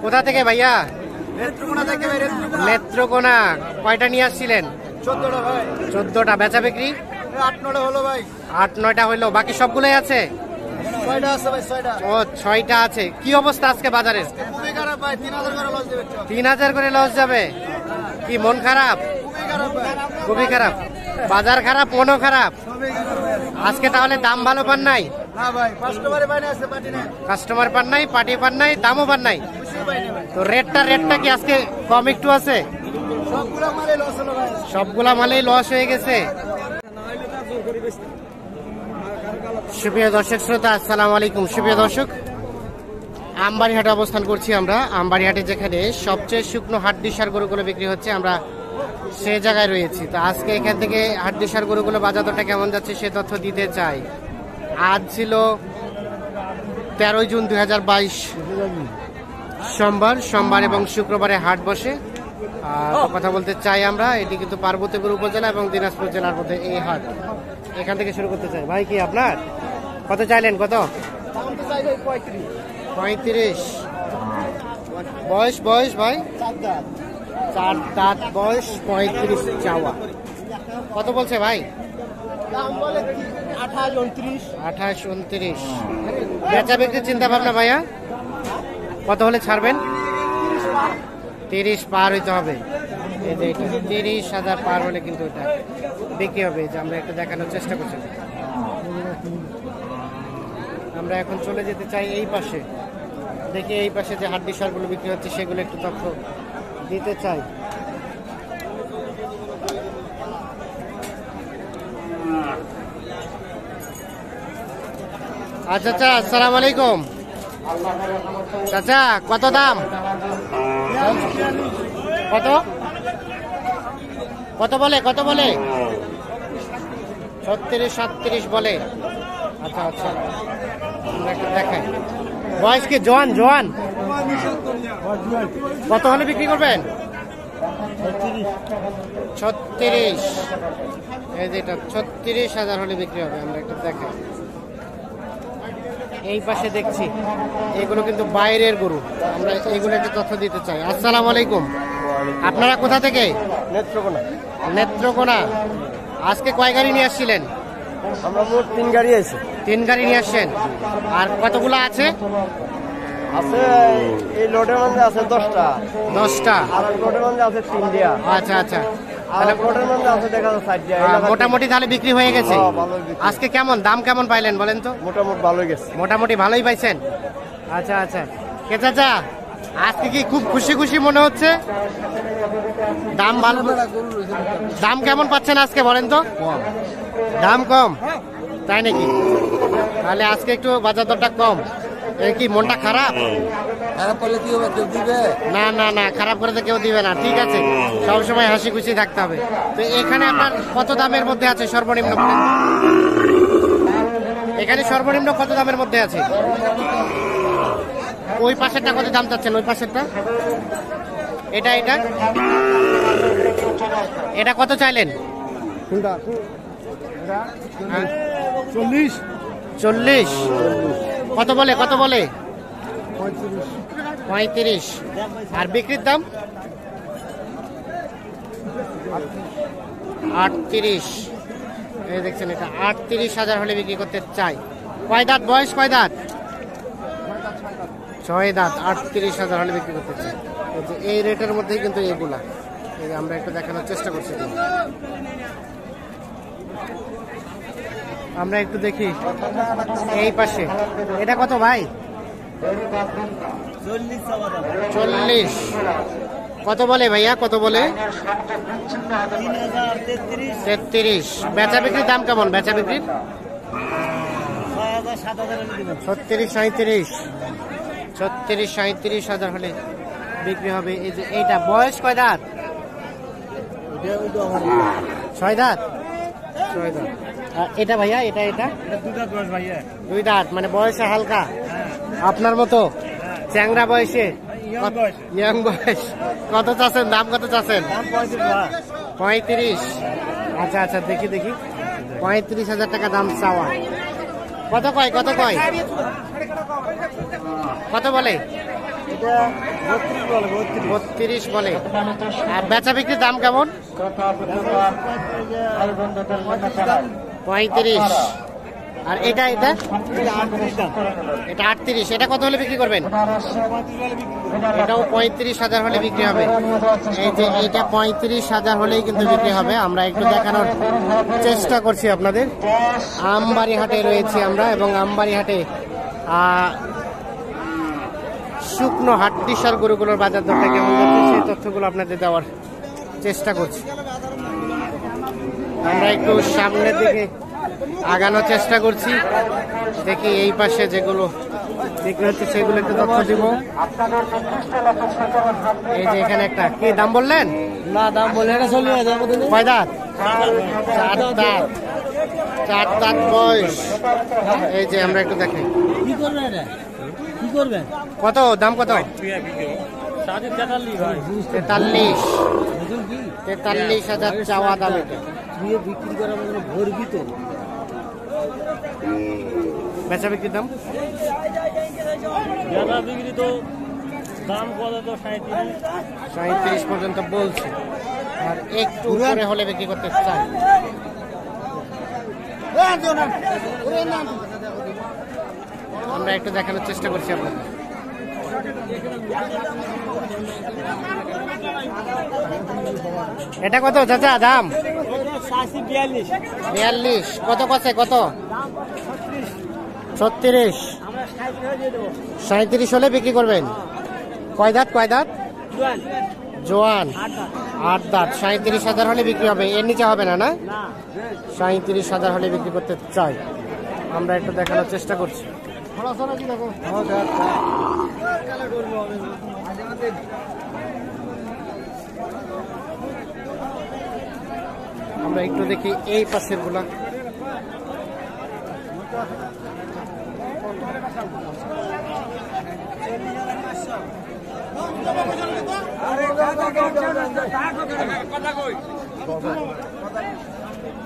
কোথা থেকে ভাইয়া? নেত্রকোনা থেকে ভাই। নেত্রকোনা। কয়টা নিয়ে আসছিলেন? 14টা ভাই। 14টা। বেচা বিক্রি 8-9টা হলো ভাই। 8-9টা হইলো, বাকি সবগুলোই আছে? 6টা আছে ভাই, 6টা। ও 6টা আছে। কি অবস্থা আজকে বাজারের? খুবই খারাপ ভাই, 3000 করে লস দেবে। 3000 করে লস যাবে? কি মন খারাপ? খুবই খারাপ ভাই। খুবই খারাপ। বাজার খারাপ, মনও খারাপ। খুবই খারাপ। আজকে তাহলে দাম ভালো পান নাই? না ভাই, কাস্টমারে পাই না, আছে পাটি না। কাস্টমার পান নাই, পার্টি পান নাই, দামও পান নাই। খুশি পাই না ভাই। তো রেটটা কি আজকে কম একটু আছে? সবগুলা মালে লস হলো ভাই। সবগুলা মালেই লস হয়ে গেছে। সুপ্রিয় দর্শক শ্রোতা, আসসালামু আলাইকুম। সুপ্রিয় দর্শক, আমবাড়িহাটে অবস্থান করছি আমরা। আমবাড়িহাটে যেখানে সবচেয়ে শুকনো হাড্ডিসার গরুগুলো বিক্রি হচ্ছে, আমরা সে জায়গায় রয়েছি। তো আজকে এখান থেকে হাড্ডিসার গরুগুলো বাজার দরটা কেমন যাচ্ছে সে তথ্য দিতে চাই। আজ ছিল 13 জুন 2022 সোমবার এবং শুক্রবারে হাট বসে। আর কথা বলতে চাই আমরা, এটি কিন্তু পার্বতীপুর উপজেলা এবং দিনাজপুর জেলার মধ্যে এই হাট। এখান থেকে শুরু করতে চাই। ভাই কি আপনার কত চাইলেন? কত? 35। বয়স ভাই 4 দাঁত বয়স, 35 চাওয়া। কত বলছে ভাই? 28, 29। বেচা বিক্রির চিন্তা ভাবনা ভাইয়া? কত হলে ছাড়বেন? 30 পার হইতে হবে। এই যে এটা 30,000 পার হলে কিন্তু এটা বিক্রি হবে। যে আমরা একটু দেখানোর চেষ্টা করছি। আমরা এখন চলে যেতে চাই এই পাশে, দেখি এই পাশে যে হাড্ডিসারগুলো বিক্রি হচ্ছে সেগুলো একটু তথ্য দিতে চাই। আচ্ছা আচ্ছা, আসসালামু আলাইকুম চাচা। কত দাম? কত বলে 36, 37 বলে। আচ্ছা আচ্ছা, আমরা একটু দেখাই। বয়স কি জোয়ান? কত হলে বিক্রি করবেন? 36। এই যেটা 36,000 হলে বিক্রি হবে। আমরা একটু দেখাই। এই পাশে দেখছি এগুলো কিন্তু বাইরের গরু, আমরা এগুলো একটু তথ্য দিতে চাই। আসসালামু আলাইকুম। আপনারা কোথা থেকে? নেত্রকোনা। আজকে কয় গাড়ি নিয়ে আসছিলেন? আমরা মোট 3 গাড়ি আছে। 3 গাড়ি নিয়ে আসছেন। আর কতগুলো আছে? এই লোডের মধ্যে আছে 10টা। 10টা। আর লোডের মধ্যে আছে 3টা। আচ্ছা আচ্ছা, তাহলে লোডের মধ্যে আছে দেখা যাচ্ছে 4টা। মোটামুটি তাহলে বিক্রি হয়ে গেছে। ভালোই বিক্রি। আজকে কেমন দাম কেমন পাইলেন বলেন তো? মোটামুটি ভালোই গেছে। মোটামুটি ভালোই পাইছেন। আচ্ছা আচ্ছা, কে চাচা আজকে কি খুব খুশি মনে হচ্ছে? দাম ভালো? দাম কেমন পাচ্ছেন আজকে বলেন তো? দাম কম, তাই নাকি? তাহলে আজকে একটু বাজার দরটা কম। কি মনটা খারাপ? খারাপ করলে কি হবে? কেউ দিবে না, খারাপ করে তো কেউ দিবে না। ঠিক আছে, সবসময় হাসি খুশি থাকতে হবে। তো এখানে আপনার কত দামের মধ্যে আছে সর্বনিম্ন? এখানে সর্বনিম্ন কত দামের মধ্যে আছে? ওই পাশেরটা কত দাম চাচ্ছেন? ওই পাশেরটা এটা কত চাইলেন? 40। কত বলে? 35। আর বিক্রির দাম 38। এই দেখছেন, এটা 38,000 হলে বিক্রি করতে চাই। কয় দাঁত বয়স? কয় দাঁত? 6 দাঁত। 38,000 হলে বিক্রি করতে চাই। এই রেটের মধ্যেই কিন্তু এগুলা। এই আমরা একটু দেখানোর চেষ্টা করছি। আমরা একটু দেখি এই পাশে। এটা কত ভাই? 40। কত বলে ভাইয়া? কত বলে? 33। বেচা বিক্রির দাম কেমন? বেচা বিক্রির 36, 37,000 হলে বিক্রি হবে। এই যে এইটা বয়স কয় দাঁত? 6 দাঁত। এটা ভাইয়া এটা 2 দাঁত, মানে বয়সে হালকা আপনার মতো চ্যাংরা বয়সে, ইয়াং বয়স। কত চাচ্ছেন? দাম কত চাচ্ছেন? 35। আচ্ছা আচ্ছা, দেখি 35,000 টাকা দাম চাওয়া। কত কয়? কত বলে? এটা 32 বলে 32 32 বলে। আর বেচা বিক্রির দাম কেমন? 35। আর এটা এটা এটা 38। এটা কত হলে বিক্রি করবেন? এটাও 35,000 হলে বিক্রি হবে। এই যে এটা 35,000 হলেই কিন্তু বিক্রি হবে। আমরা একটু দেখানোর চেষ্টা করছি আপনাদের। আমবাড়ি হাটে রয়েছি আমরা, এবং আমবাড়ি হাটে শুকনো হাড্ডিসার গরুগুলোর বাজার দরটা কেমন যাচ্ছে সেই তথ্যগুলো আপনাদের দেওয়ার চেষ্টা করছি। আমরা একটু সামনের দিকে আগানোর চেষ্টা করছি, দেখি এই পাশে যেগুলো বিক্রি হচ্ছে সেগুলো একটু তথ্য দিব। এই যে এখানে একটা, কি দাম বললেন? না দাম বলে এটা চলে যাবে। কয় দাঁত? 4 দাঁত। 4 দাঁত বয়স। এই যে আমরা একটু দেখি কি করবে এটা, কি করবেন? কত দাম, কত? 43,000 চাওয়া দাম। এটা বিক্রি করা মানে ভরবি তো। বেচা বিক্রির দাম? বিক্রি তো দাম কত? তো 37 পর্যন্ত বলছে, আর একটু উপরে হলে বিক্রি করতে চাই। আমরা একটু দেখানোর চেষ্টা করছি আপনাদের। এটা কত চাচা দাম? 42। কত কছে কত? 36। 37 হলে বিক্রি করবেন। কয় দাঁত, কয় দাঁত? জোয়ান। 8 দাঁত। 37,000 হলে বিক্রি হবে, এর নিচে হবে না? না, 37,000 হলে বিক্রি করতে চাই। আমরা একটু দেখানোর চেষ্টা করছি। আমরা একটু দেখি এই পাশের গুলা।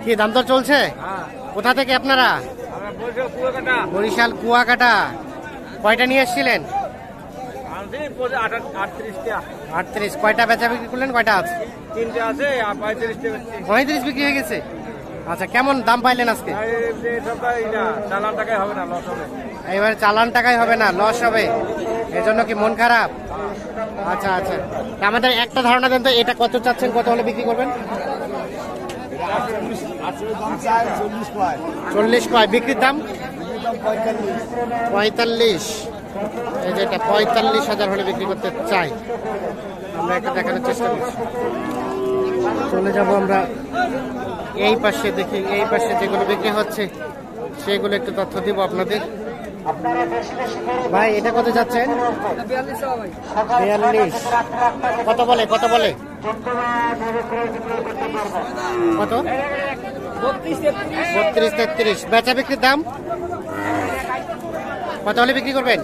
কি দাম দর চলছে? কোথা থেকে আপনারা? বরিশাল কুয়াকাটা। কয়টা নিয়ে এসেছিলেন? 38। কয়টা বেচা বিক্রি করলেন? কয়টা আছে? 3টে আছে আর 35 বিক্রি হয়ে গেছে। আচ্ছা, কেমন দাম পাইলেন আজকে? চালান টাকায় হবে না, লস হবে। এবারে চালান টাকায় হবে না, লস হবে, এজন্য কি মন খারাপ? আচ্ছা আচ্ছা, আমাদের একটা ধারণা দেন তো, এটা কত চাচ্ছেন, কত হলে বিক্রি করবেন? 40 কয়, বিক্রির দাম 45। এই যে এটা 45,000 হলে বিক্রি করতে চাই। আমরা একটা দেখানোর চেষ্টা করছি। চলে যাব আমরা এই পাশে, দেখি এই পাশে যেগুলো বিক্রি হচ্ছে সেগুলো একটু তথ্য দিব আপনাদের। ভাই এটা কত যাচ্ছেন? 42। কত বলে, কত বলে, কত? 32, 33। বেচা বিক্রির দাম কত হলে বিক্রি করবেন?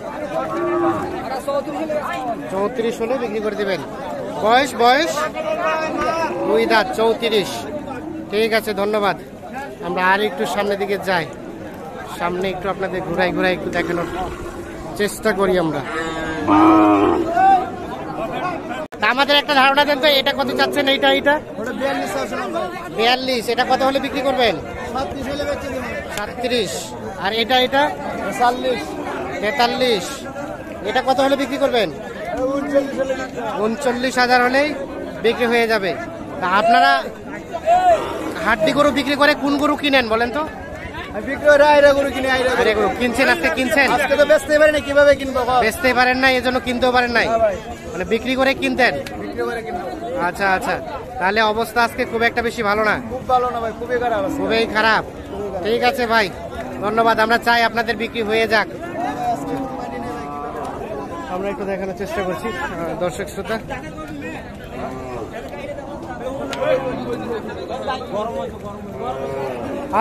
34 হলে বিক্রি করে দিবেন। বয়স বয়স 2 দাঁত, 34। ঠিক আছে, ধন্যবাদ। আমরা আর একটু সামনের দিকে যাই, সামনে একটু আপনাদের ঘুরাই ঘুরাই একটু দেখানোর চেষ্টা করি আমরা। আমাদের একটা ধারণা দেন তো, এটা কত চাচ্ছেন? এইটা 42। এটা কত হলে বিক্রি করবেন? 37। আর এটা 43। এটা কত হলে বিক্রি করবেন? 39,000 হলেই বিক্রি হয়ে যাবে। তা আপনারা হাড্ডি গরু বিক্রি করে কোন গরু কিনেন বলেন তো? কিনছেন আজকে? কিনছেন? বেচতে পারি না, কিভাবে কিনবো? বেচতে পারেন না, এজন্য কিনতেও পারেন নাই, মানে বিক্রি করে কিনতেন। আচ্ছা আচ্ছা, তাহলে অবস্থা আজকে খুব একটা বেশি ভালো না? খুব ভালো না ভাই, খুবই খারাপ, খুবই খারাপ। ঠিক আছে ভাই, ধন্যবাদ। আমরা চাই আপনাদের বিক্রি হয়ে যাক। আমরা একটু দেখানোর চেষ্টা করছি দর্শক শ্রোতা।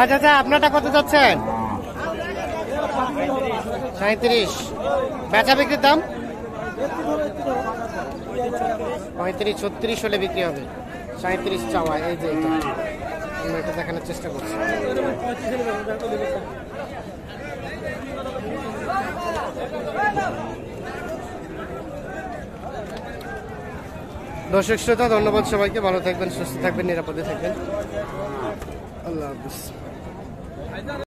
আচ্ছা আচ্ছা, আপনারটা কত যাচ্ছেন? 37। বেচা বিক্রির দাম 35, 36 হলে বিক্রি হবে। 37 চাওয়া। এই যে এটা আমরা এটা দেখানোর চেষ্টা করছি। দর্শক শ্রোতা ধন্যবাদ সবাইকে, ভালো থাকবেন, সুস্থ থাকবেন, নিরাপদে থাকবেন। আল্লাহ হাফিজ।